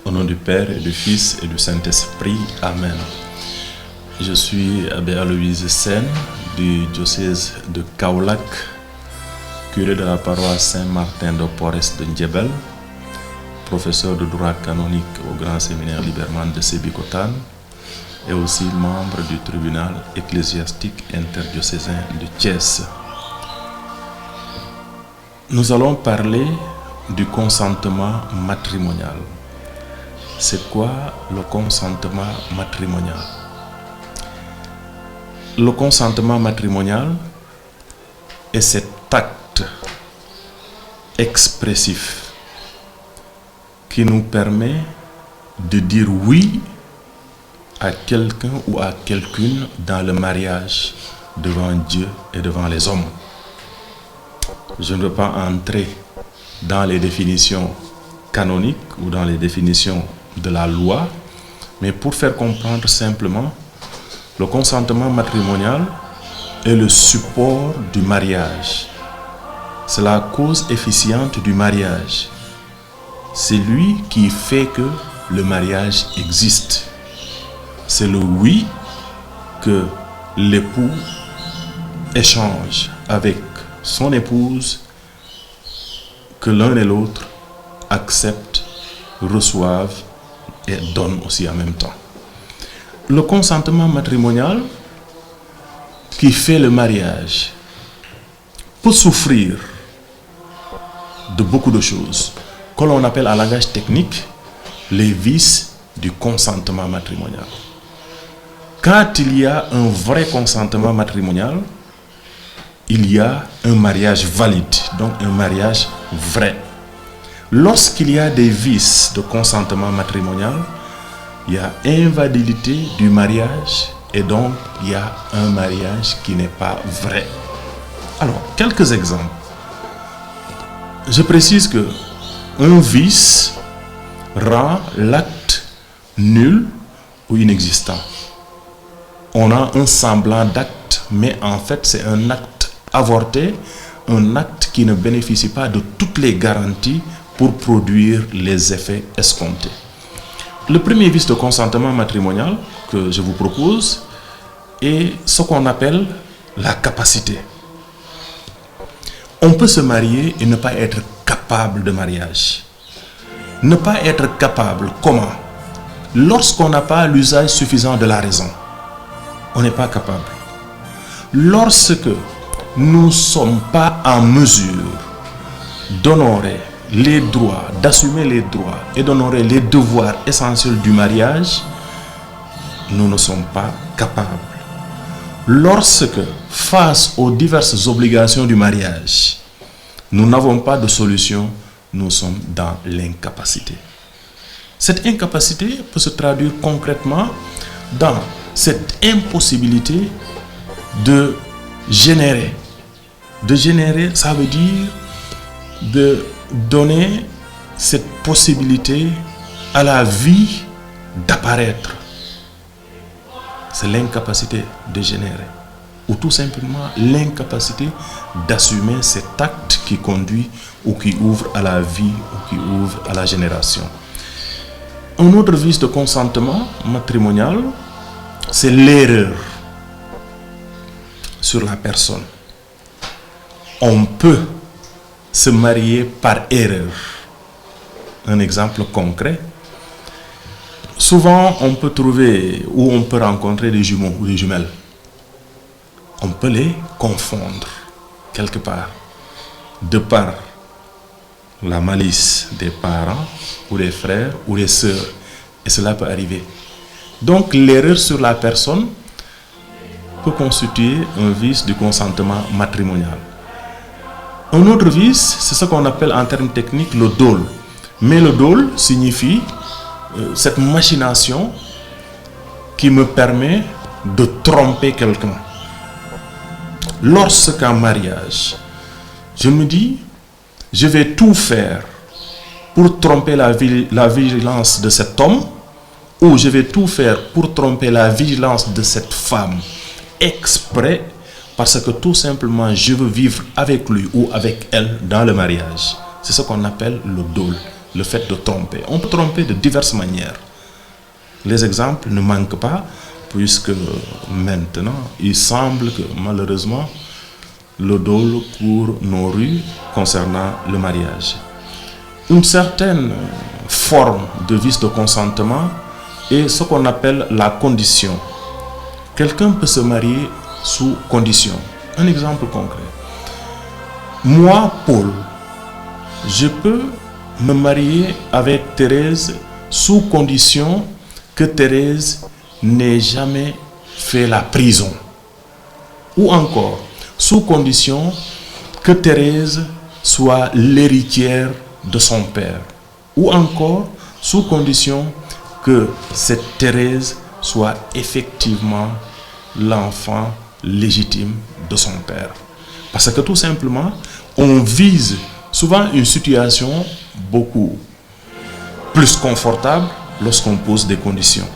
Au nom du Père et du Fils et du Saint-Esprit. Amen. Je suis Abbé Aloïse Sen du diocèse de Kaolack, curé de la paroisse Saint-Martin de Porres de Ndiébel, professeur de droit canonique au Grand Séminaire Liberman de Sébikotane et aussi membre du tribunal ecclésiastique interdiocésain de Thiès. Nous allons parler du consentement matrimonial. C'est quoi le consentement matrimonial? Le consentement matrimonial est cet acte expressif qui nous permet de dire oui à quelqu'un ou à quelqu'une dans le mariage devant Dieu et devant les hommes. Je ne veux pas entrer dans les définitions canoniques ou dans les définitions de la loi, mais pour faire comprendre simplement, le consentement matrimonial est le support du mariage. C'est la cause efficiente du mariage. C'est lui qui fait que le mariage existe. C'est le oui que l'époux échange avec son épouse, que l'un et l'autre acceptent, reçoivent et donnent aussi en même temps. Le consentement matrimonial qui fait le mariage peut souffrir de beaucoup de choses que l'on appelle en langage technique les vices du consentement matrimonial. Quand il y a un vrai consentement matrimonial, il y a un mariage valide, donc un mariage vrai. Lorsqu'il y a des vices de consentement matrimonial, il y a invalidité du mariage et donc il y a un mariage qui n'est pas vrai. Alors, quelques exemples. Je précise que un vice rend l'acte nul ou inexistant. On a un semblant d'acte, mais en fait c'est un acte avorté, un acte qui ne bénéficie pas de toutes les garanties pour produire les effets escomptés. Le premier vice de consentement matrimonial que je vous propose est ce qu'on appelle la capacité. On peut se marier et ne pas être capable de mariage. Ne pas être capable, comment? Lorsqu'on n'a pas l'usage suffisant de la raison, on n'est pas capable. Lorsque nous ne sommes pas en mesure d'honorer les droits, d'assumer les droits et d'honorer les devoirs essentiels du mariage, nous ne sommes pas capables. Lorsque, face aux diverses obligations du mariage, nous n'avons pas de solution, nous sommes dans l'incapacité. Cette incapacité peut se traduire concrètement dans cette impossibilité de générer. De générer, ça veut dire de donner cette possibilité à la vie d'apparaître. C'est l'incapacité de générer. Ou tout simplement l'incapacité d'assumer cet acte qui conduit ou qui ouvre à la vie ou qui ouvre à la génération. Un autre vice de consentement matrimonial, c'est l'erreur sur la personne. On peut se marier par erreur. Un exemple concret. Souvent, on peut trouver ou on peut rencontrer des jumeaux ou des jumelles. On peut les confondre quelque part, de par la malice des parents ou des frères ou des sœurs. Et cela peut arriver. Donc, l'erreur sur la personne peut constituer un vice du consentement matrimonial. Un autre vice, c'est ce qu'on appelle en termes techniques le dol. Mais le dol signifie cette machination qui me permet de tromper quelqu'un. Lorsqu'en mariage, je me dis, je vais tout faire pour tromper la vigilance de cet homme, ou je vais tout faire pour tromper la vigilance de cette femme, exprès, parce que tout simplement je veux vivre avec lui ou avec elle dans le mariage. C'est ce qu'on appelle le dol. le fait de tromper. On peut tromper de diverses manières. Les exemples ne manquent pas, puisque maintenant, il semble que malheureusement, le dôle court nos rues concernant le mariage. Une certaine forme de vice de consentement est ce qu'on appelle la condition. Quelqu'un peut se marier sous condition. Un exemple concret. Moi, Paul, je peux me marier avec Thérèse sous condition que Thérèse n'ait jamais fait la prison. Ou encore, sous condition que Thérèse soit l'héritière de son père. Ou encore, sous condition que cette Thérèse soit effectivement l'enfant légitime de son père. Parce que tout simplement, on vise souvent une situation beaucoup plus confortable lorsqu'on pose des conditions.